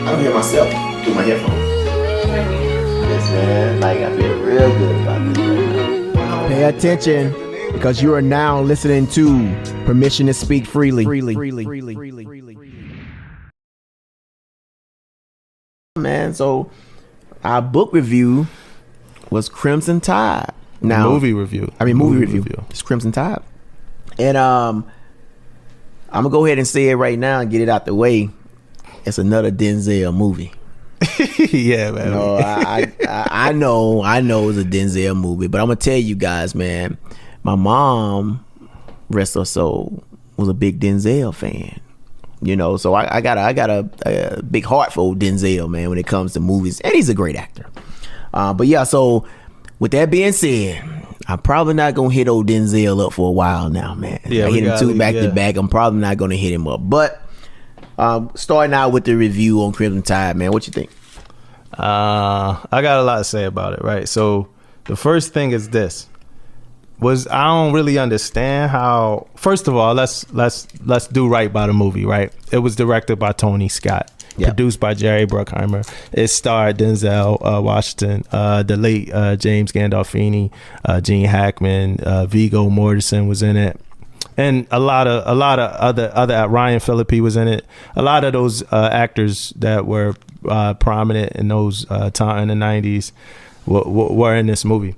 I don't hear myself through my headphones. Yes, man. Like, I feel real good about this right now. Pay attention, because you are now listening to Permission to Speak Freely. Man, so our book review was Crimson Tide. Now, movie review. It's Crimson Tide. And I'm gonna go ahead and say it right now and get it out the way. It's another Denzel movie. Yeah, man. No, I know it's a Denzel movie, but I'm gonna tell you guys, man. My mom, rest her soul, was a big Denzel fan. You know, so I got a big heart for old Denzel, man, when it comes to movies, and he's a great actor. But yeah, so with that being said, I'm probably not gonna hit old Denzel up for a while now, man. Yeah, I hit him two back to back. I'm probably not gonna hit him up. But starting out with the review on Crimson Tide, man, what you think? I got a lot to say about it, right? So the first thing is this. I don't really understand how. First of all, let's do right by the movie, right? It was directed by Tony Scott, produced by Jerry Bruckheimer. It starred Denzel Washington, the late James Gandolfini, Gene Hackman, Viggo Mortensen was in it, and a lot of other Ryan Phillippe was in it. A lot of those actors that were prominent in those time in the 90s were in this movie.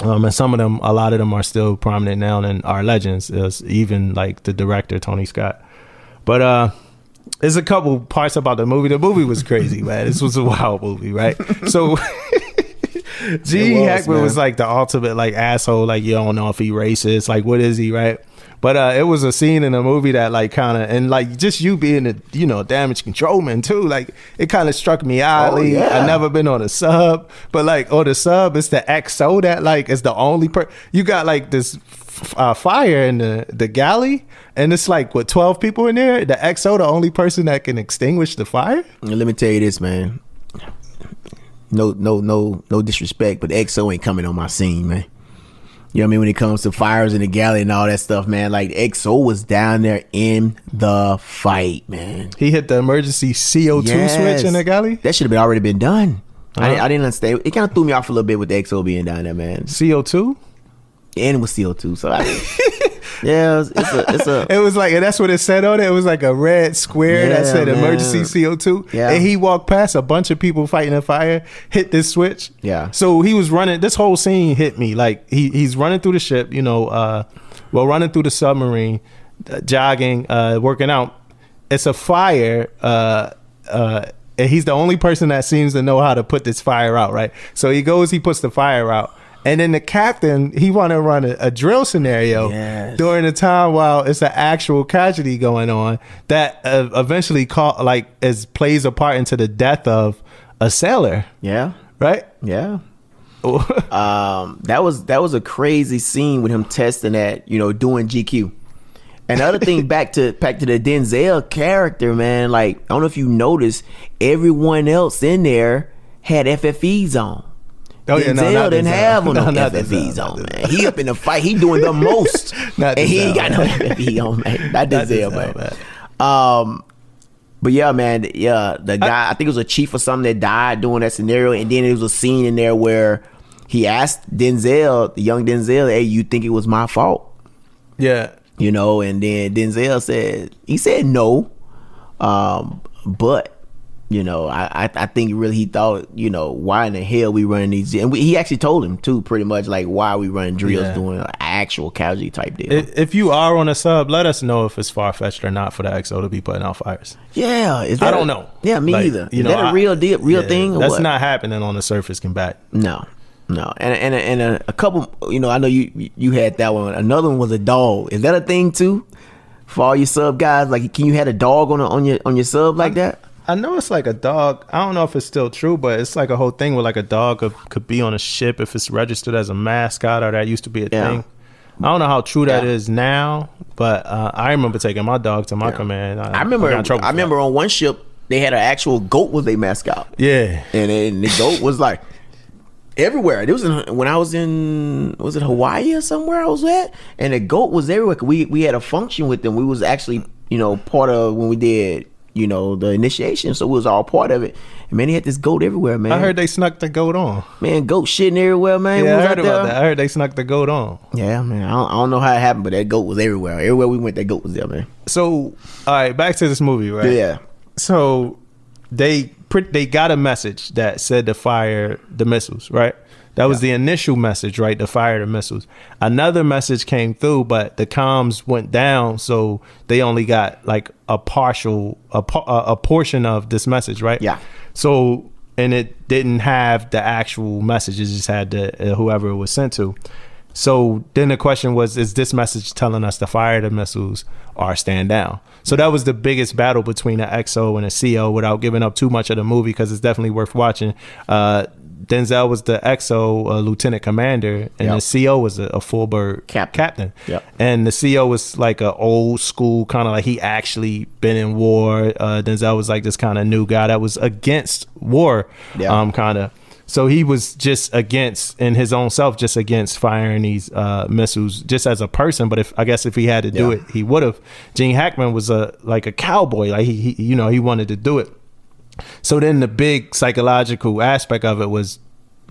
And a lot of them are still prominent now and are legends, even like the director, Tony Scott. But there's a couple parts about the movie. The movie was crazy, man. This was a wild movie, right? So Gene Hackman was like the ultimate like asshole, like you don't know if he racist, like what is he, right? But it was a scene in the movie that like kind of, and like just you being a, you know, damage control man too, like it kind of struck me oddly. I've never been on a sub, but like on the sub, it's the XO that like is the only you got like this fire in the galley, and it's like what 12 people in there. The XO the only person that can extinguish the fire. Let me tell you this, man. No disrespect, but XO ain't coming on my scene, man. You know what I mean? When it comes to fires in the galley and all that stuff, man, like XO was down there in the fight, man. He hit the emergency CO2 switch in the galley. That should have already been done. I didn't understand. It kind of threw me off a little bit with the XO being down there, man. CO2? And it was CO2. So yeah, it's a. It was like, and that's what it said on it. It was like a red square that said emergency CO2. Yeah. And he walked past a bunch of people fighting a fire, hit this switch. Yeah. So he was running. This whole scene hit me. Like he's running through the ship, you know, running through the submarine, jogging, working out. It's a fire. And he's the only person that seems to know how to put this fire out, right? So he puts the fire out. And then the captain, he want to run a drill scenario during the time while it's an actual casualty going on that eventually plays a part into the death of a sailor. Yeah. Right? Yeah. That was a crazy scene with him testing that, you know, doing GQ. And the other thing, back to the Denzel character, man, like, I don't know if you noticed, everyone else in there had FFEs on. Denzel didn't have on no FFEs on, man. He up in the fight. He doing the most. And he ain't got no FFE on, man. Not Denzel, man. But yeah, man. Yeah, the guy, I think it was a chief or something that died doing that scenario. And then there was a scene in there where he asked Denzel, the young Denzel, hey, you think it was my fault? Yeah. You know, and then Denzel said no. But you know, I think really he thought, you know, why in the hell we running these, and he actually told him too, pretty much like why we running drills doing an actual casualty type deal. If you are on a sub, let us know if it's far-fetched or not for the XO to be putting out fires. Yeah, I don't know. Yeah, me either. Is that a real thing? Or that's what? not happening on the surface combat. No. And a couple, you know, I know you had that one. Another one was a dog. Is that a thing too for all your sub guys? Like, can you have a dog on your sub like that? I know it's like a dog. I don't know if it's still true, but it's like a whole thing where like a dog could be on a ship if it's registered as a mascot, or that used to be a thing. I don't know how true that is now, but I remember taking my dog to my command. I remember on one ship they had an actual goat was a mascot. Yeah, and the goat was like everywhere. It was when I was in, was it Hawaii or somewhere I was at, and the goat was everywhere. We had a function with them. We was actually, you know, part of when we did you know, the initiation. So it was all part of it. And man, he had this goat everywhere, man. I heard they snuck the goat on. Man, goat shitting everywhere, man. Yeah, I heard about that. I heard they snuck the goat on. Yeah, man. I don't know how it happened, but that goat was everywhere. Everywhere we went, that goat was there, man. So, all right, back to this movie, right? Yeah. So they got a message that said to fire the missiles, right? That was the initial message, right? To fire the missiles. Another message came through, but the comms went down, so they only got like a portion of this message, right? Yeah. So, and it didn't have the actual message; it just had the whoever it was sent to. So then the question was, is this message telling us to fire the missiles or stand down? So that was the biggest battle between an XO and a CO, without giving up too much of the movie, because it's definitely worth watching. Denzel was the XO lieutenant commander, and the CO was a full bird captain. Yep. And the CO was like an old school kind of like, he actually been in war. Denzel was like this kind of new guy that was against war, kind of. So he was just against, in his own self, just against firing these missiles, just as a person. But if he had to do it, he would have. Gene Hackman was like a cowboy, like he wanted to do it. So then the big psychological aspect of it was,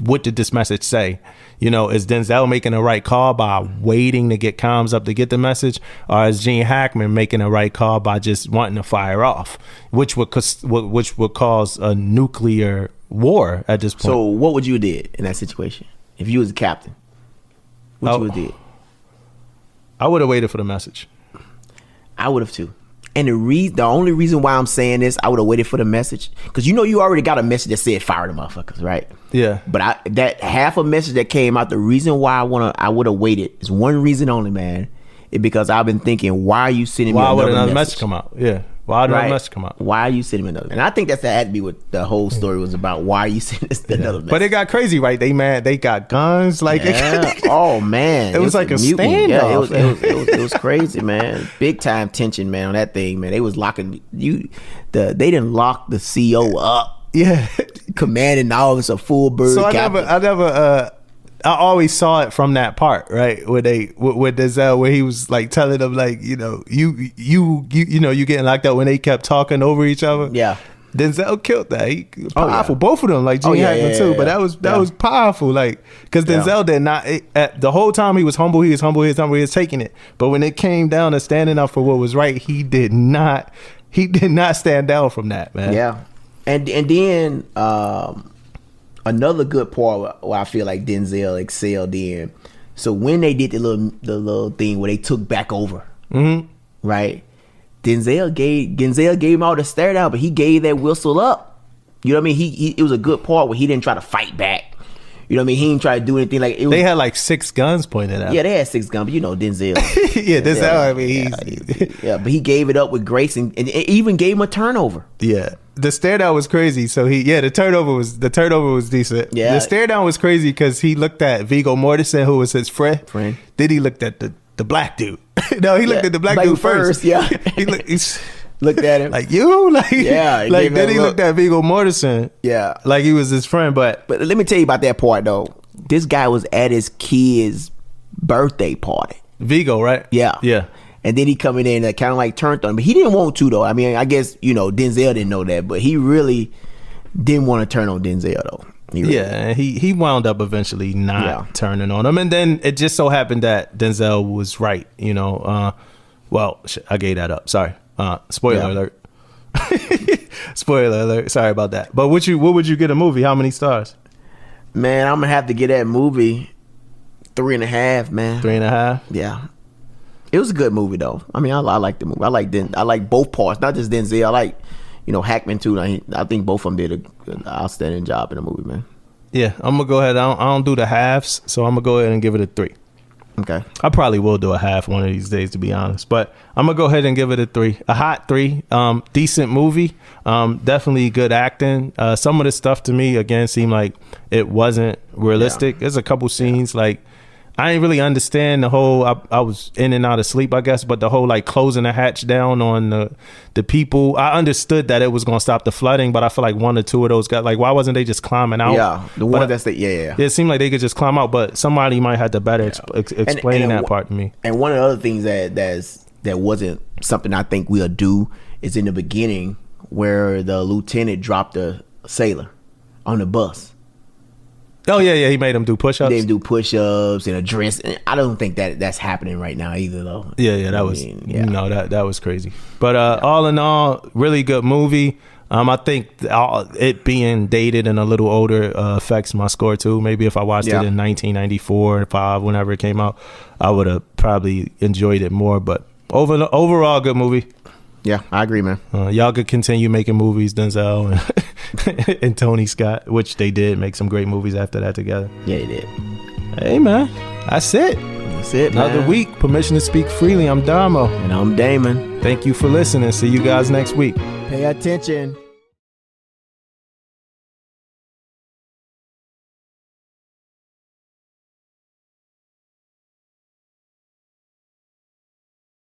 what did this message say? You know, is Denzel making the right call by waiting to get comms up to get the message, or is Gene Hackman making the right call by just wanting to fire off, which would cause a nuclear war at this point? So what would you have did in that situation if you was the captain? What you would have did? I would have waited for the message. I would have too. And the only reason why I'm saying this, I would have waited for the message, because you know you already got a message that said fire the motherfuckers, right? Yeah. But that half a message that came out, the reason why I would have waited is one reason only, man. It's because I've been thinking, why are you sending me another message come out? Yeah. Why did another message come out? Why are you sending me another? And I think that had to be what the whole story was about. Why are you sending us another message? But it got crazy, right? They got guns, like oh man, it was like a standoff. Yeah, it was crazy, man. Big time tension, man, on that thing, man. They was locking they didn't lock the CO up. Yeah, commanding all of us a full bird. So I always saw it from that part, right? Where with Denzel, where he was like telling them, like, you know, you getting locked up, when they kept talking over each other. Yeah. Denzel killed that. He powerful, both of them, like Gene Hackman too. But that was powerful, like, because Denzel did not. The whole time he was humble, he was taking it. But when it came down to standing up for what was right, he did not stand down from that, man. Yeah, and then another good part where I feel like Denzel excelled in. So when they did the little thing where they took back over, right? Denzel gave him all the stare down, but he gave that whistle up. You know what I mean? It was a good part where he didn't try to fight back. You know what I mean? He didn't try to do anything like it was, they had like 6 guns pointed out. Yeah, they had 6 guns, but you know Denzel. Yeah, Denzel. I mean, but he gave it up with grace and even gave him a turnover. Yeah, the stare down was crazy. So the turnover was decent. Yeah, the stare down was crazy because he looked at Viggo Mortensen, who was his friend. Then he looked at the black dude. No, he looked at the black dude first. Yeah, he looked at him like, you, like, yeah, like then he looked at Viggo Mortensen, yeah, like he was his friend. But let me tell you about that part though. This guy was at his kid's birthday party. Viggo, right? Yeah, yeah. And then he coming in and kind of like turned on him, but he didn't want to though. I mean, I guess Denzel didn't know that, but he really didn't want to turn on Denzel though. He wound up eventually not turning on him, and then it just so happened that Denzel was right. I gave that up. Sorry. Spoiler alert. Spoiler alert. Sorry about that. But what would you get a movie? How many stars? Man, I'm gonna have to get that movie 3.5. Man, 3.5. Yeah, it was a good movie though. I mean, I like the movie. I like both parts, not just Denzel. I like Hackman too. I think both of them did an outstanding job in the movie, man. Yeah, I'm gonna go ahead. I don't do the halves, so I'm gonna go ahead and give it a 3. Okay. I probably will do a half one of these days, to be honest, but I'm gonna go ahead and give it a 3. A hot 3. Decent movie. Definitely good acting. Some of the stuff to me again seemed like it wasn't realistic. There's a couple scenes like I didn't really understand the whole. I was in and out of sleep, I guess, but the whole like closing the hatch down on the people. I understood that it was gonna stop the flooding, but I feel like 1 or 2 of those guys, like, why wasn't they just climbing out? Yeah, the one that's the yeah. It seemed like they could just climb out, but somebody might have to better explain that part to me. And one of the other things that wasn't something I think we'll do is in the beginning where the lieutenant dropped a sailor on the bus. Oh yeah, he made him do push-ups. They do push-ups and a dress. And I don't think that's happening right now either, though. Yeah, that was that was crazy. But all in all, really good movie. I think it being dated and a little older affects my score too. Maybe if I watched it in 1994 or 5, whenever it came out, I would have probably enjoyed it more. But overall, good movie. Yeah, I agree, man. Y'all could continue making movies, Denzel and Tony Scott, which they did make some great movies after that together. Yeah, they did. Hey, man, that's it. That's it, Another man. week. Permission to speak freely. I'm Damo. And I'm Damon. Thank you for listening. See you guys next week. Pay attention.